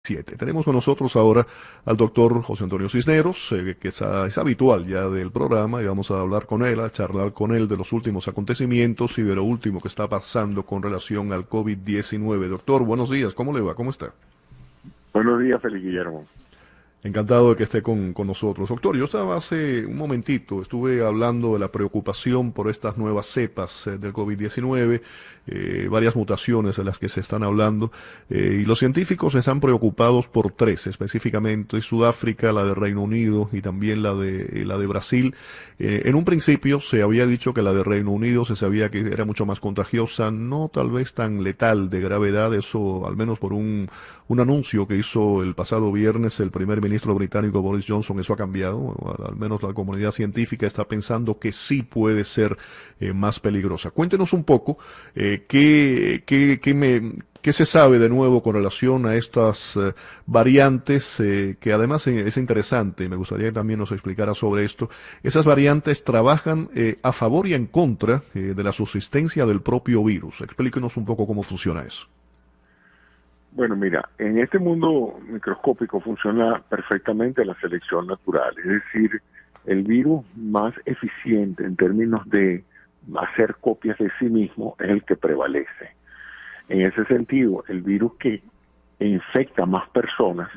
Tenemos con nosotros ahora al doctor José Antonio Cisneros, que es habitual ya del programa, y vamos a hablar con él, a charlar con él de los últimos acontecimientos y de lo último que está pasando con relación al COVID-19. Doctor, buenos días, ¿cómo le va? ¿Cómo está? Buenos días, Félix Guillermo. Encantado de que esté con nosotros. Doctor, yo estaba hace un momentito, estuve hablando de la preocupación por estas nuevas cepas del COVID-19, varias mutaciones de las que se están hablando, y los científicos están preocupados por tres, específicamente Sudáfrica, la de Reino Unido y también la de Brasil. En un principio se había dicho que la de Reino Unido se sabía que era mucho más contagiosa, no tal vez tan letal de gravedad, eso al menos por un anuncio que hizo el pasado viernes el primer ministro británico Boris Johnson. Eso ha cambiado, al menos la comunidad científica está pensando que sí puede ser más peligrosa. Cuéntenos un poco qué se sabe de nuevo con relación a estas variantes, que además es interesante, y me gustaría que también nos explicara sobre esto. Esas variantes trabajan a favor y en contra de la subsistencia del propio virus. Explíquenos un poco cómo funciona eso. Bueno, mira, en este mundo microscópico funciona perfectamente la selección natural, es decir, el virus más eficiente en términos de hacer copias de sí mismo es el que prevalece. En ese sentido, el virus que infecta más personas,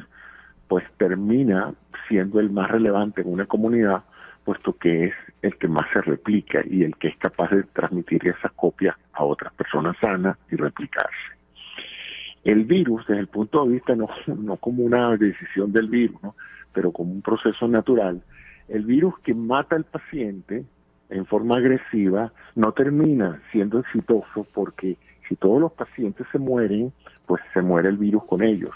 pues termina siendo el más relevante en una comunidad, puesto que es el que más se replica y el que es capaz de transmitir esas copias a otras personas sanas y replicarse. El virus, desde el punto de vista no como una decisión del virus, ¿no?, pero como un proceso natural, el virus que mata al paciente en forma agresiva no termina siendo exitoso, porque si todos los pacientes se mueren, pues se muere el virus con ellos.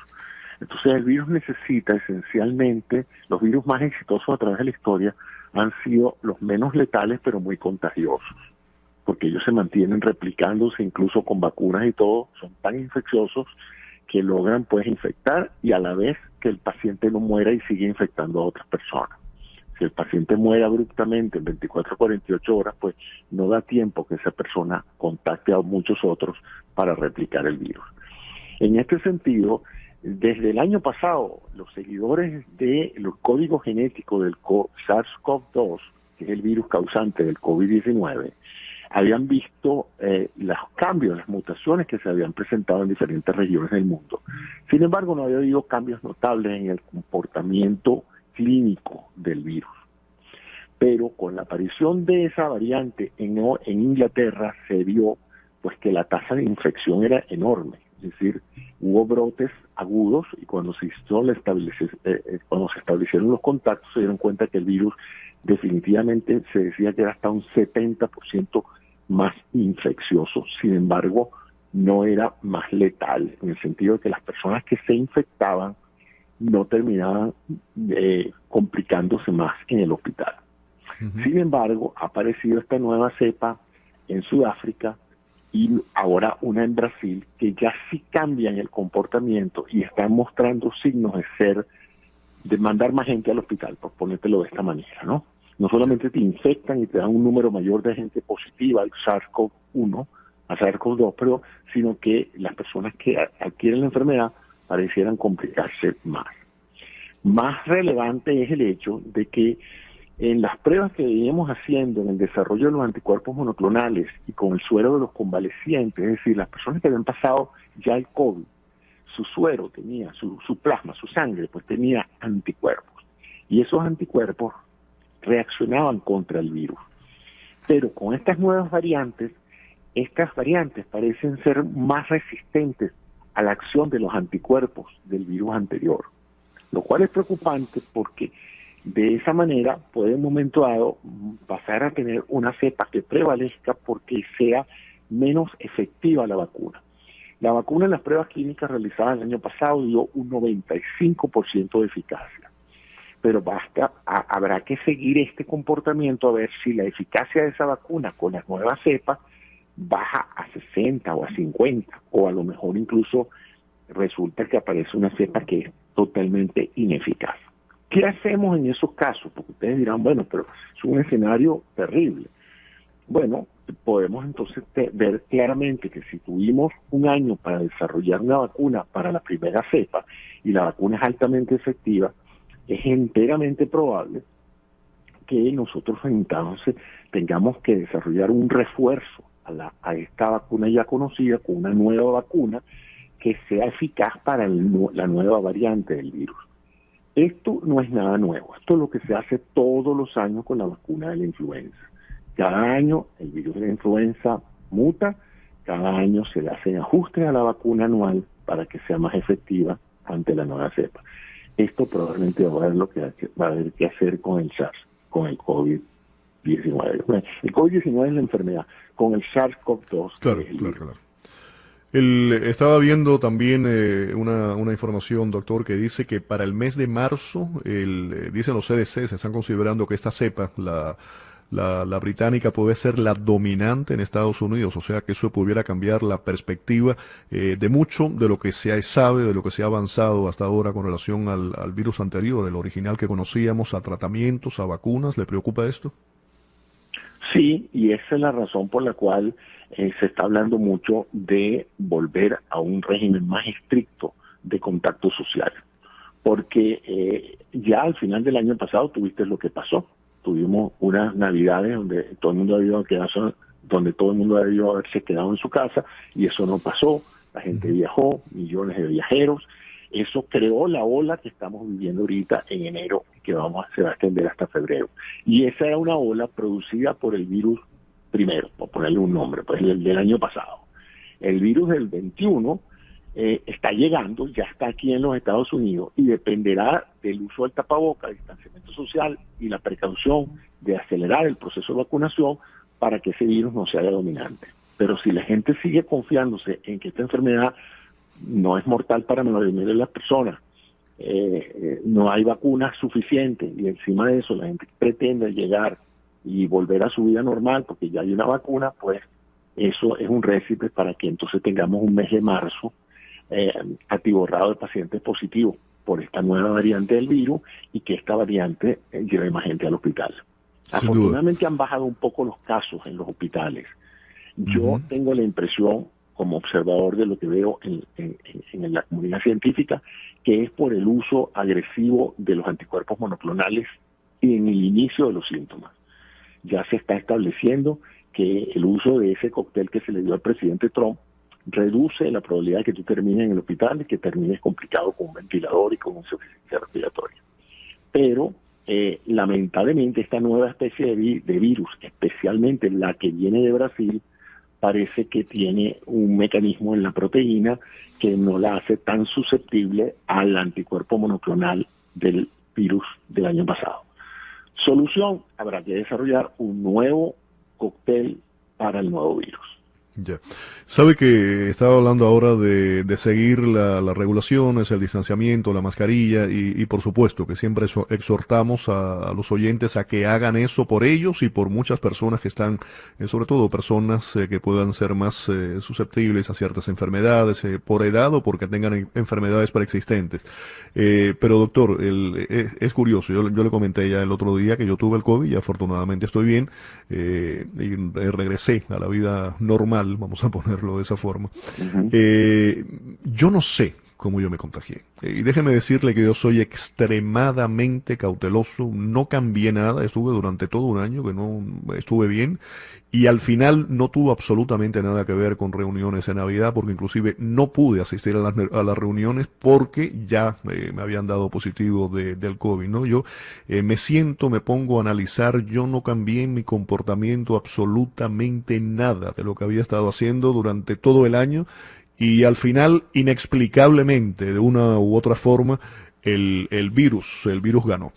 Entonces el virus necesita esencialmente, los virus más exitosos a través de la historia han sido los menos letales pero muy contagiosos, porque ellos se mantienen replicándose incluso con vacunas y todo, son tan infecciosos que logran pues infectar y a la vez que el paciente no muera y sigue infectando a otras personas. Si el paciente muere abruptamente en 24 a 48 horas, pues no da tiempo que esa persona contacte a muchos otros para replicar el virus. En este sentido, desde el año pasado, los seguidores de los códigos genéticos del SARS-CoV-2, que es el virus causante del COVID-19, habían visto los cambios, las mutaciones que se habían presentado en diferentes regiones del mundo. Sin embargo, no había habido cambios notables en el comportamiento clínico del virus. Pero con la aparición de esa variante en Inglaterra se vio pues que la tasa de infección era enorme. Es decir, hubo brotes agudos y cuando se establecieron los contactos se dieron cuenta que el virus definitivamente se decía que era hasta un 70% más infeccioso. Sin embargo, no era más letal, en el sentido de que las personas que se infectaban no terminaban complicándose más en el hospital. Uh-huh. Sin embargo, ha aparecido esta nueva cepa en Sudáfrica y ahora una en Brasil, que ya sí cambian el comportamiento y están mostrando signos de mandar más gente al hospital, por ponértelo de esta manera, ¿no? No solamente te infectan y te dan un número mayor de gente positiva al SARS-CoV-1, al SARS-CoV-2, pero sino que las personas que adquieren la enfermedad parecieran complicarse más. Más relevante es el hecho de que en las pruebas que veníamos haciendo en el desarrollo de los anticuerpos monoclonales y con el suero de los convalecientes, es decir, las personas que habían pasado ya el COVID, su suero tenía, su plasma, su sangre, pues tenía anticuerpos. Y esos anticuerpos reaccionaban contra el virus. Pero con estas nuevas variantes parecen ser más resistentes a la acción de los anticuerpos del virus anterior, lo cual es preocupante porque de esa manera puede en un momento dado pasar a tener una cepa que prevalezca porque sea menos efectiva la vacuna. La vacuna en las pruebas clínicas realizadas el año pasado dio un 95% de eficacia, pero habrá que seguir este comportamiento a ver si la eficacia de esa vacuna con las nuevas cepas baja a 60 o a 50, o a lo mejor incluso resulta que aparece una cepa que es totalmente ineficaz. ¿Qué hacemos en esos casos? Porque ustedes dirán, bueno, pero es un escenario terrible. Bueno, podemos entonces ver claramente que si tuvimos un año para desarrollar una vacuna para la primera cepa y la vacuna es altamente efectiva, es enteramente probable que nosotros entonces tengamos que desarrollar un refuerzo a esta vacuna ya conocida con una nueva vacuna que sea eficaz para la nueva variante del virus. Esto no es nada nuevo, esto es lo que se hace todos los años con la vacuna de la influenza. Cada año el virus de la influenza muta, cada año se le hacen ajustes a la vacuna anual para que sea más efectiva ante la nueva cepa. Esto probablemente va a haber que hacer con el SARS, con el COVID-19. Bueno, el COVID-19 es la enfermedad, con el SARS-CoV-2. Claro, claro. Estaba viendo también una información, doctor, que dice que para el mes de marzo, dicen los CDC, se están considerando que esta cepa, la británica, puede ser la dominante en Estados Unidos, o sea que eso pudiera cambiar la perspectiva de mucho de lo que se sabe, de lo que se ha avanzado hasta ahora con relación al virus anterior, el original que conocíamos, a tratamientos, a vacunas. ¿Le preocupa esto? Sí, y esa es la razón por la cual se está hablando mucho de volver a un régimen más estricto de contacto social, porque ya al final del año pasado tuviste lo que pasó. Tuvimos unas navidades donde todo el mundo debió haberse quedado en su casa y eso no pasó. La gente viajó, millones de viajeros. Eso creó la ola que estamos viviendo ahorita en enero, que se va a extender hasta febrero. Y esa era una ola producida por el virus primero, por ponerle un nombre, pues el del año pasado. El virus del 21 está llegando, ya está aquí en los Estados Unidos y dependerá del uso del tapaboca, el distanciamiento social y la precaución de acelerar el proceso de vacunación para que ese virus no sea dominante. Pero si la gente sigue confiándose en que esta enfermedad no es mortal para la mayoría de las personas, no hay vacunas suficientes y encima de eso la gente pretende llegar y volver a su vida normal porque ya hay una vacuna, pues eso es un récipe para que entonces tengamos un mes de marzo atiborrado de pacientes positivos por esta nueva variante del virus y que esta variante lleve más gente al hospital. Afortunadamente han bajado un poco los casos en los hospitales. Yo tengo la impresión, como observador de lo que veo en la comunidad científica, que es por el uso agresivo de los anticuerpos monoclonales en el inicio de los síntomas. Ya se está estableciendo que el uso de ese cóctel que se le dio al presidente Trump reduce la probabilidad de que tú termines en el hospital y que termines complicado con un ventilador y con insuficiencia respiratoria. Pero lamentablemente esta nueva especie de virus, especialmente la que viene de Brasil, parece que tiene un mecanismo en la proteína que no la hace tan susceptible al anticuerpo monoclonal del virus del año pasado. Solución, habrá que desarrollar un nuevo cóctel para el nuevo virus. Ya. Sabe que estaba hablando ahora de seguir las regulaciones, el distanciamiento, la mascarilla y por supuesto que siempre exhortamos a los oyentes a que hagan eso por ellos y por muchas personas que están, sobre todo personas que puedan ser más susceptibles a ciertas enfermedades, por edad o porque tengan enfermedades preexistentes. Pero doctor, es curioso, yo le comenté ya el otro día que yo tuve el COVID y afortunadamente estoy bien y regresé a la vida normal, vamos a ponerlo de esa forma. Yo no sé cómo yo me contagié. Y déjeme decirle que yo soy extremadamente cauteloso, no cambié nada, estuve durante todo un año que no estuve bien y al final no tuvo absolutamente nada que ver con reuniones en Navidad porque inclusive no pude asistir a las reuniones porque ya me habían dado positivo del COVID, ¿no? Yo me pongo a analizar, yo no cambié en mi comportamiento absolutamente nada de lo que había estado haciendo durante todo el año. Y al final, inexplicablemente, de una u otra forma, el virus ganó.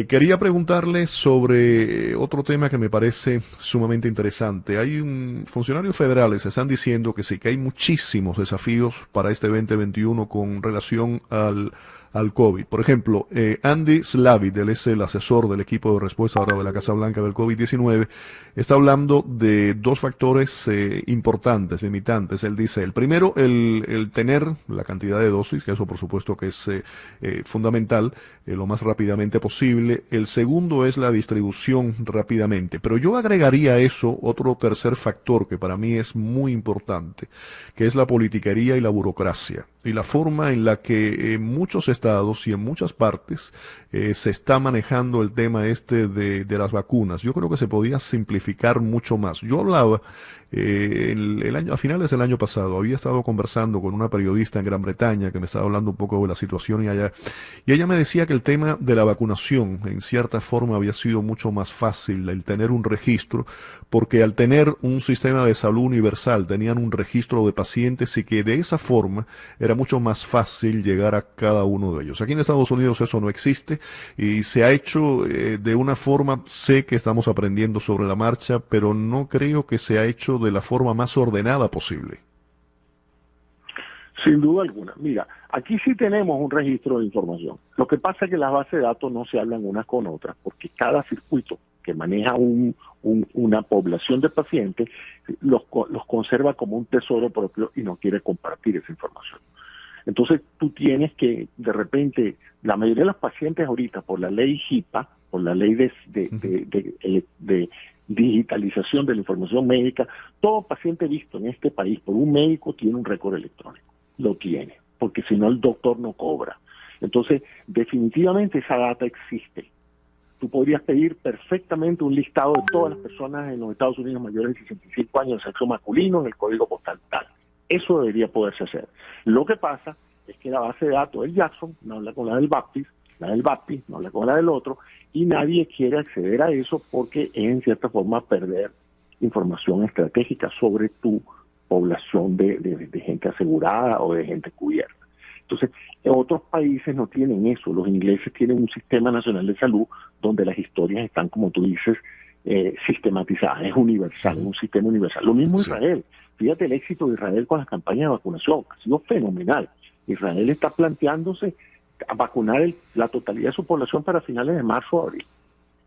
Quería preguntarle sobre otro tema que me parece sumamente interesante. Hay funcionarios federales que están diciendo que sí, que hay muchísimos desafíos para este 2021 con relación al COVID. Por ejemplo, Andy Slavitt, él es el asesor del equipo de respuesta ahora de la Casa Blanca del COVID-19, está hablando de dos factores importantes, limitantes. Él dice, el primero, el tener la cantidad de dosis, que eso por supuesto que es fundamental, lo más rápidamente posible. El segundo es la distribución rápidamente. Pero yo agregaría a eso otro tercer factor que para mí es muy importante, que es la politiquería y la burocracia, y la forma en la que en muchos estados y en muchas partes se está manejando el tema de las vacunas. Yo creo que se podía simplificar mucho más. Yo hablaba a finales del año pasado, había estado conversando con una periodista en Gran Bretaña que me estaba hablando un poco de la situación allá, y ella me decía que el tema de la vacunación en cierta forma había sido mucho más fácil el tener un registro, porque al tener un sistema de salud universal tenían un registro de pacientes y que de esa forma era mucho más fácil llegar a cada uno de ellos. Aquí en Estados Unidos eso no existe y se ha hecho de una forma, sé que estamos aprendiendo sobre la marcha, pero no creo que se ha hecho de la forma más ordenada posible. Sin duda alguna. Mira, aquí sí tenemos un registro de información. Lo que pasa es que las bases de datos no se hablan unas con otras, porque cada circuito que maneja una población de pacientes los conserva como un tesoro propio y no quiere compartir esa información. Entonces tú tienes que, de repente, la mayoría de los pacientes ahorita, por la ley HIPAA, por la ley de digitalización de la información médica, todo paciente visto en este país por un médico tiene un récord electrónico. Lo tiene, porque si no el doctor no cobra. Entonces, definitivamente esa data existe. Tú podrías pedir perfectamente un listado de todas las personas en los Estados Unidos mayores de 65 años de sexo masculino en el código postal tal. Eso debería poderse hacer. Lo que pasa es que la base de datos del Jackson no habla con la del Baptist no habla con la del otro, y nadie quiere acceder a eso porque es en cierta forma perder información estratégica sobre tu población de gente asegurada o de gente cubierta. Entonces, otros países no tienen eso. Los ingleses tienen un sistema nacional de salud donde las historias están, como tú dices, sistematizadas. Es universal, es un sistema universal. Lo mismo Israel. Fíjate el éxito de Israel con las campañas de vacunación. Ha sido fenomenal. Israel está planteándose a vacunar la totalidad de su población para finales de marzo o abril.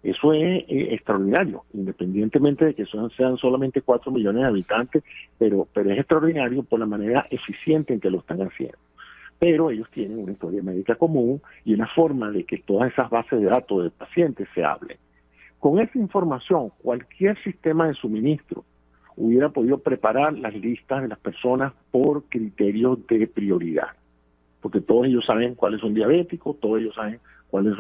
Eso es extraordinario, independientemente de que sean solamente 4 millones de habitantes, pero es extraordinario por la manera eficiente en que lo están haciendo. Pero ellos tienen una historia médica común y una forma de que todas esas bases de datos de pacientes se hablen. Con esa información, cualquier sistema de suministro hubiera podido preparar las listas de las personas por criterios de prioridad, porque todos ellos saben cuáles son diabéticos, todos ellos saben cuáles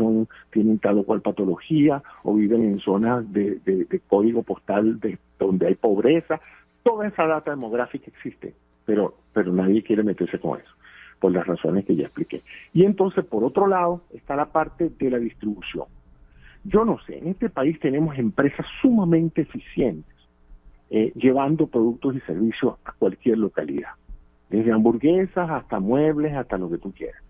tienen tal o cual patología, o viven en zonas de código postal donde hay pobreza. Toda esa data demográfica existe, pero nadie quiere meterse con eso, por las razones que ya expliqué. Y entonces, por otro lado, está la parte de la distribución. Yo no sé, en este país tenemos empresas sumamente eficientes, llevando productos y servicios a cualquier localidad, desde hamburguesas hasta muebles, hasta lo que tú quieras.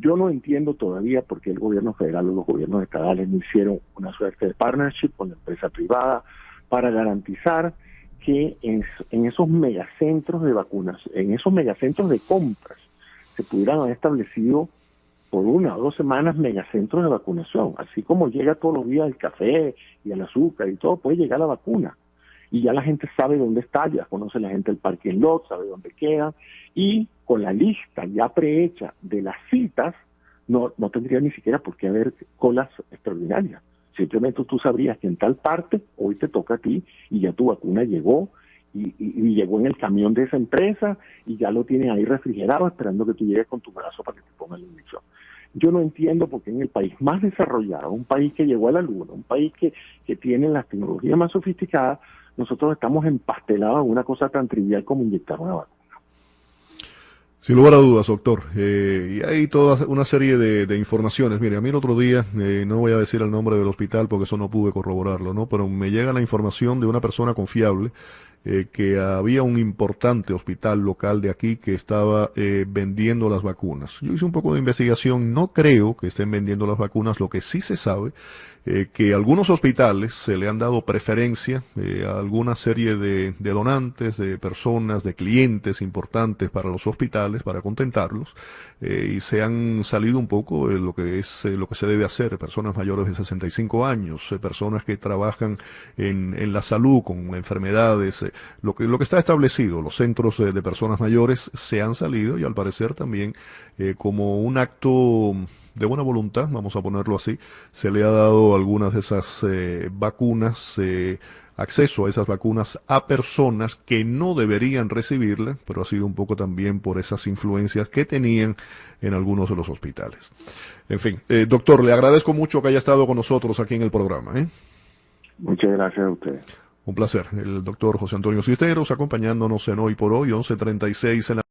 Yo no entiendo todavía por qué el gobierno federal o los gobiernos estadales no hicieron una suerte de partnership con la empresa privada para garantizar que en esos megacentros de vacunas, en esos megacentros de compras, se pudieran haber establecido por 1 o 2 semanas megacentros de vacunación. Así como llega todos los días el café y el azúcar y todo, puede llegar la vacuna. Y ya la gente sabe dónde está, ya conoce la gente el parking lot, sabe dónde queda, y con la lista ya prehecha de las citas, no tendría ni siquiera por qué haber colas extraordinarias. Simplemente tú sabrías que en tal parte hoy te toca a ti y ya tu vacuna llegó y llegó en el camión de esa empresa y ya lo tienes ahí refrigerado esperando que tú llegues con tu brazo para que te pongan la inyección. Yo no entiendo por qué en el país más desarrollado, un país que llegó a la luna, un país que tiene las tecnologías más sofisticadas, nosotros estamos empastelados en una cosa tan trivial como inyectar una vacuna. Sin lugar a dudas, doctor. Y hay toda una serie de informaciones. Mire, a mí el otro día, no voy a decir el nombre del hospital porque eso no pude corroborarlo, ¿no? Pero me llega la información de una persona confiable que había un importante hospital local de aquí que estaba vendiendo las vacunas. Yo hice un poco de investigación, no creo que estén vendiendo las vacunas, lo que sí se sabe que algunos hospitales se le han dado preferencia a alguna serie de donantes, de personas, de clientes importantes para los hospitales, para contentarlos, y se han salido un poco de lo que es lo que se debe hacer, personas mayores de 65 años, personas que trabajan en la salud con enfermedades, lo que está establecido, los centros de personas mayores se han salido y al parecer también como un acto de buena voluntad, vamos a ponerlo así, se le ha dado algunas de esas vacunas, acceso a esas vacunas a personas que no deberían recibirla, pero ha sido un poco también por esas influencias que tenían en algunos de los hospitales. En fin, doctor, le agradezco mucho que haya estado con nosotros aquí en el programa. Muchas gracias a usted. Un placer. El doctor José Antonio Cisneros acompañándonos en Hoy por Hoy, 11:36 en la